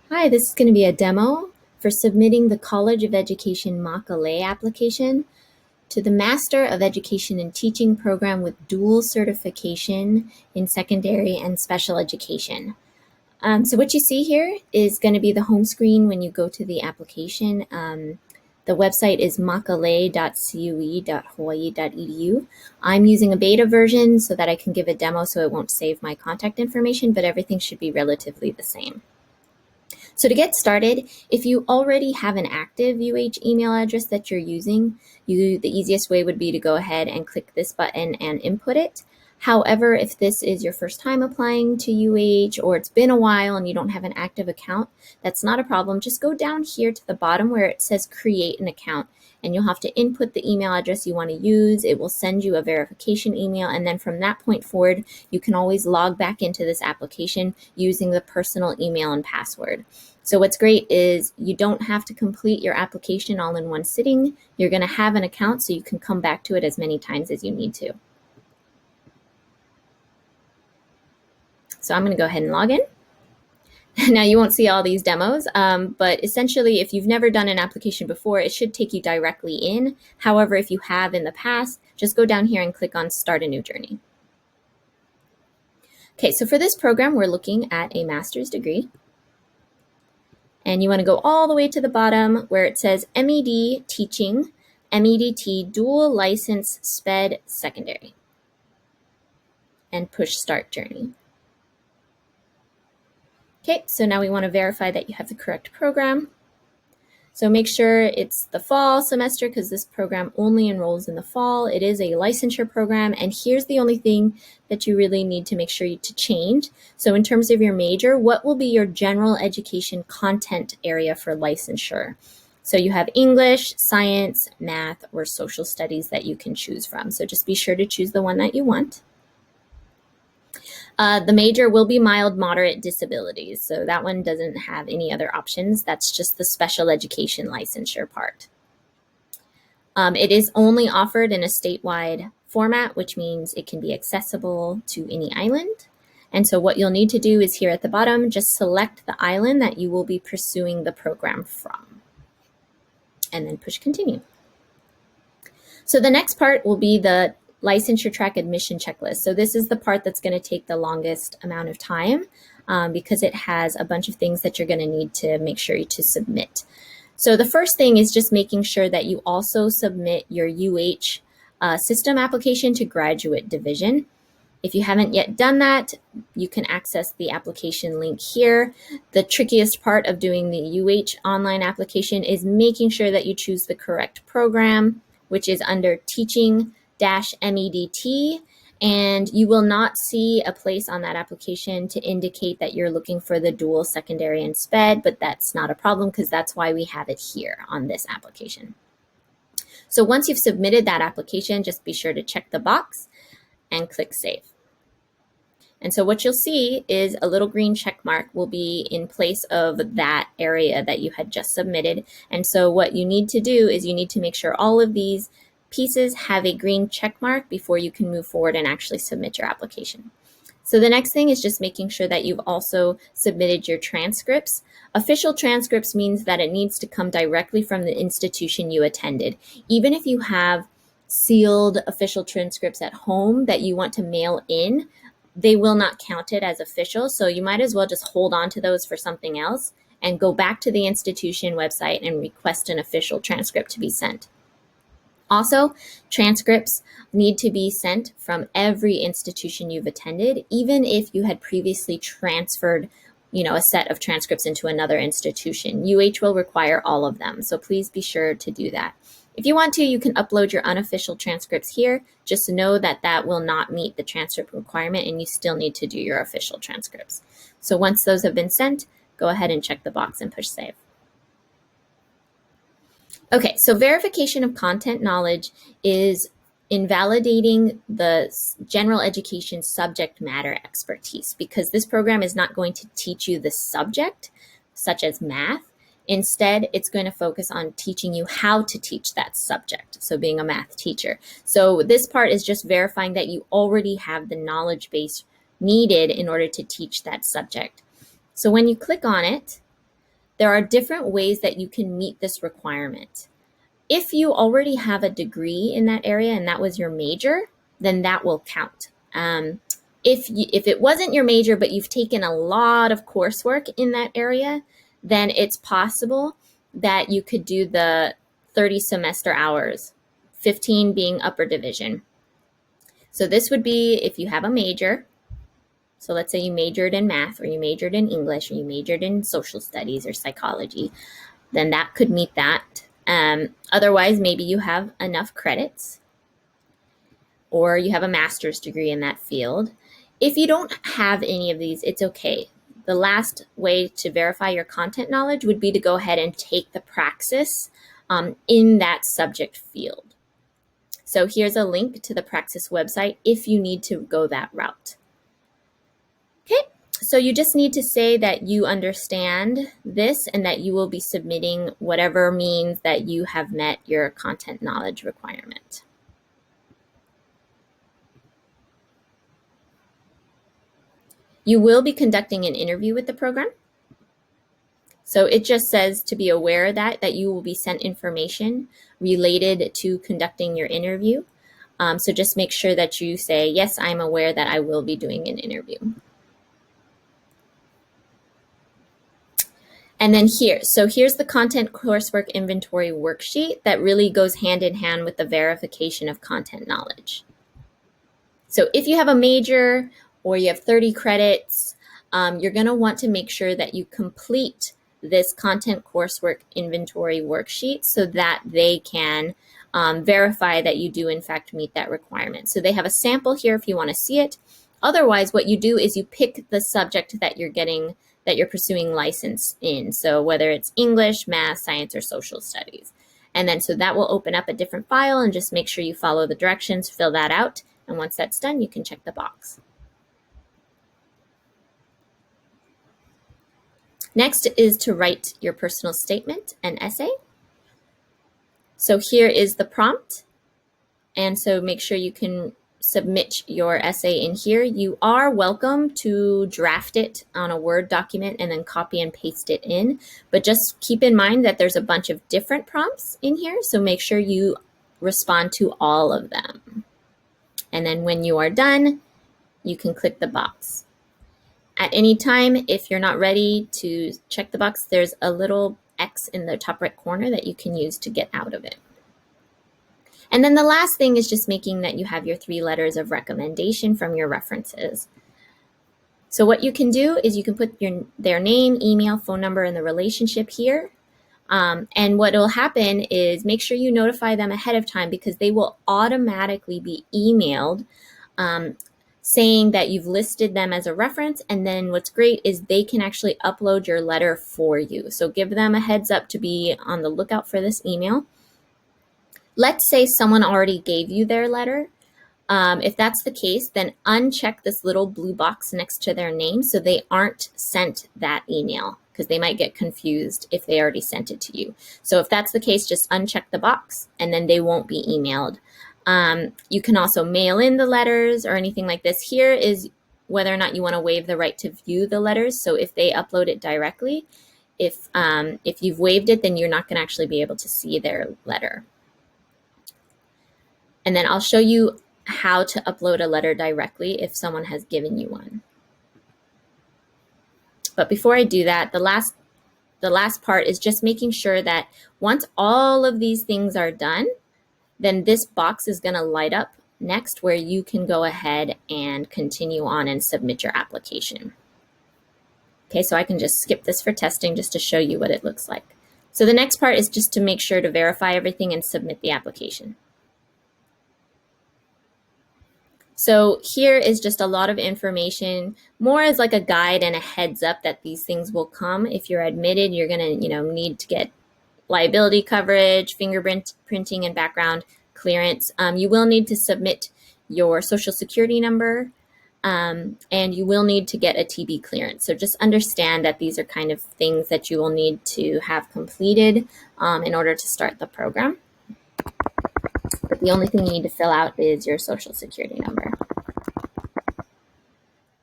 Hi, this is going to be a demo for submitting the College of Education MACA-LA application to the Master of Education and Teaching program with dual certification in secondary and special education. So what you see here is going to be the home screen when you go to the application. The website is macala.cue.hawaii.edu. I'm using a beta version so that I can give a demo so it won't save my contact information, but everything should be relatively the same. So to get started, if you already have an active UH email address that you're using, the easiest way would be to go ahead and click this button and input it. However, if this is your first time applying to UH or it's been a while and you don't have an active account, that's not a problem. Just go down here to the bottom where it says create an account, and you'll have to input the email address you want to use. It will send you a verification email, and then from that point forward, you can always log back into this application using the personal email and password. So what's great is you don't have to complete your application all in one sitting. You're going to have an account so you can come back to it as many times as you need to. So I'm going to go ahead and log in. Now you won't see all these demos, but essentially if you've never done an application before, it should take you directly in. However, if you have in the past, just go down here and click on Start a New Journey. Okay, so for this program, we're looking at a master's degree. And you want to go all the way to the bottom where it says MED Teaching, MEdT Dual License SPED Secondary, and push Start Journey. Okay, so now we want to verify that you have the correct program. So make sure it's the fall semester because this program only enrolls in the fall. It is a licensure program, and here's the only thing that you really need to make sure to change. So in terms of your major, what will be your general education content area for licensure? So you have English, science, math, or social studies that you can choose from. So just be sure to choose the one that you want. The major will be mild, moderate disabilities. So that one doesn't have any other options. That's just the special education licensure part. It is only offered in a statewide format, which means it can be accessible to any island. And so what you'll need to do is here at the bottom, just select the island that you will be pursuing the program from, and then push continue. So the next part will be the licensure track admission checklist. So this is the part that's going to take the longest amount of time because it has a bunch of things that you're going to need to make sure to submit. So the first thing is just making sure that you also submit your UH system application to graduate division. If you haven't yet done that, you can access the application link here. The trickiest part of doing the UH online application is making sure that you choose the correct program, which is under teaching-MEdT, and you will not see a place on that application to indicate that you're looking for the dual secondary and SPED, but that's not a problem because that's why we have it here on this application. So once you've submitted that application, just be sure to check the box and click Save. And so what you'll see is a little green check mark will be in place of that area that you had just submitted. And so what you need to do is you need to make sure all of these pieces have a green check mark before you can move forward and actually submit your application. So the next thing is just making sure that you've also submitted your transcripts. Official transcripts means that it needs to come directly from the institution you attended. Even if you have sealed official transcripts at home that you want to mail in, they will not count it as official. So you might as well just hold on to those for something else and go back to the institution website and request an official transcript to be sent. Also, transcripts need to be sent from every institution you've attended, even if you had previously transferred, a set of transcripts into another institution. UH will require all of them, so please be sure to do that. If you want to, you can upload your unofficial transcripts here. Just know that that will not meet the transcript requirement and you still need to do your official transcripts. So once those have been sent, go ahead and check the box and push Save. Okay, so verification of content knowledge is invalidating the general education subject matter expertise because this program is not going to teach you the subject, such as math. Instead, it's going to focus on teaching you how to teach that subject, so being a math teacher. So this part is just verifying that you already have the knowledge base needed in order to teach that subject. So when you click on it, there are different ways that you can meet this requirement. If you already have a degree in that area and that was your major, then that will count. If it wasn't your major, but you've taken a lot of coursework in that area, then it's possible that you could do the 30 semester hours, 15 being upper division. So this would be if you have a major. So let's say you majored in math, or you majored in English, or you majored in social studies or psychology, then that could meet that. Otherwise, maybe you have enough credits, or you have a master's degree in that field. If you don't have any of these, it's okay. The last way to verify your content knowledge would be to go ahead and take the praxis in that subject field. So here's a link to the Praxis website if you need to go that route. Okay, so you just need to say that you understand this and that you will be submitting whatever means that you have met your content knowledge requirement. You will be conducting an interview with the program. So it just says to be aware that you will be sent information related to conducting your interview. So just make sure that you say, yes, I'm aware that I will be doing an interview. And then here's the content coursework inventory worksheet that really goes hand in hand with the verification of content knowledge. So if you have a major or you have 30 credits, you're going to want to make sure that you complete this content coursework inventory worksheet so that they can verify that you do in fact meet that requirement. So they have a sample here if you want to see it. Otherwise, what you do is you pick the subject that you're pursuing license in. So whether it's English, math, science, or social studies. And then so that will open up a different file, and just make sure you follow the directions, fill that out. And once that's done, you can check the box. Next is to write your personal statement and essay. So here is the prompt. And so make sure you can submit your essay in here. You are welcome to draft it on a Word document and then copy and paste it in. But just keep in mind that there's a bunch of different prompts in here. So make sure you respond to all of them. And then when you are done, you can click the box. At any time, if you're not ready to check the box, there's a little X in the top right corner that you can use to get out of it. And then the last thing is just making that you have your 3 letters of recommendation from your references. So what you can do is you can put their name, email, phone number, and the relationship here. And what will happen is make sure you notify them ahead of time, because they will automatically be emailed saying that you've listed them as a reference. And then what's great is they can actually upload your letter for you. So give them a heads up to be on the lookout for this email. Let's say someone already gave you their letter. If that's the case, then uncheck this little blue box next to their name so they aren't sent that email, because they might get confused if they already sent it to you. So if that's the case, just uncheck the box and then they won't be emailed. You can also mail in the letters or anything like this. Here is whether or not you want to waive the right to view the letters. So if they upload it directly, if you've waived it, then you're not going to actually be able to see their letter. And then I'll show you how to upload a letter directly if someone has given you one. But before I do that, the last part is just making sure that once all of these things are done, then this box is going to light up next where you can go ahead and continue on and submit your application. Okay, so I can just skip this for testing just to show you what it looks like. So the next part is just to make sure to verify everything and submit the application. So here is just a lot of information, more as like a guide and a heads up that these things will come. If you're admitted, you're going to need to get liability coverage, fingerprinting, and background clearance. You will need to submit your social security number, and you will need to get a TB clearance. So just understand that these are kind of things that you will need to have completed in order to start the program. But the only thing you need to fill out is your social security number.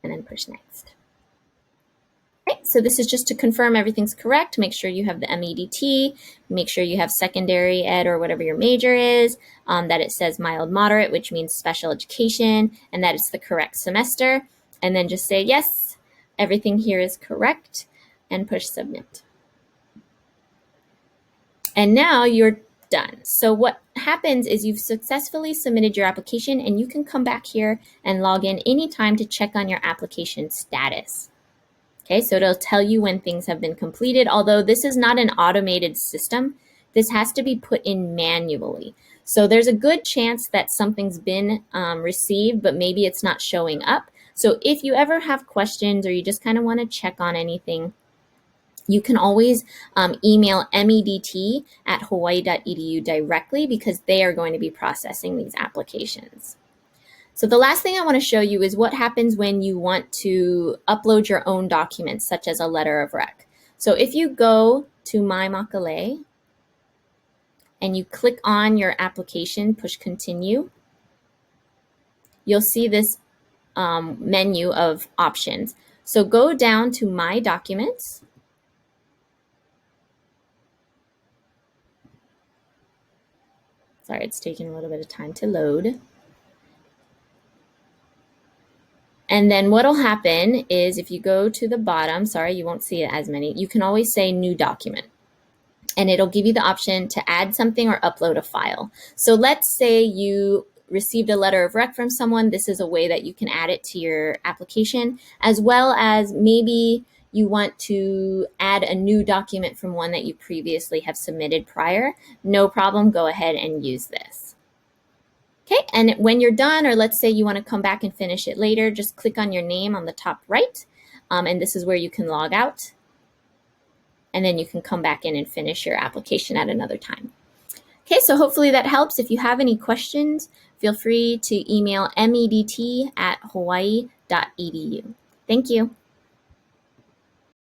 And then push next. Okay. so this is just to confirm everything's correct. Make sure you have the MEdT, make sure you have secondary ed or whatever your major is, that it says mild moderate, which means special education, and that it's the correct semester. And then just say, yes, everything here is correct, and push submit. And now you're done. So what happens is you've successfully submitted your application, and you can come back here and log in anytime to check on your application status. Okay, so it'll tell you when things have been completed. Although this is not an automated system, this has to be put in manually. So there's a good chance that something's been received, but maybe it's not showing up. So if you ever have questions or you just kind of want to check on anything, you can always email MEdT@hawaii.edu directly, because they are going to be processing these applications. So the last thing I want to show you is what happens when you want to upload your own documents, such as a letter of rec. So if you go to My Makale and you click on your application, push continue, you'll see this menu of options. So go down to My Documents. Sorry, it's taking a little bit of time to load. And then what'll happen is if you go to the bottom, sorry, you won't see it as many, you can always say new document. And it'll give you the option to add something or upload a file. So let's say you received a letter of rec from someone. This is a way that you can add it to your application, as well as maybe you want to add a new document from one that you previously have submitted prior. No problem, go ahead and use this. Okay, and when you're done, or let's say you want to come back and finish it later, just click on your name on the top right, and this is where you can log out. And then you can come back in and finish your application at another time. Okay, so hopefully that helps. If you have any questions, feel free to email MEdT@hawaii.edu. Thank you.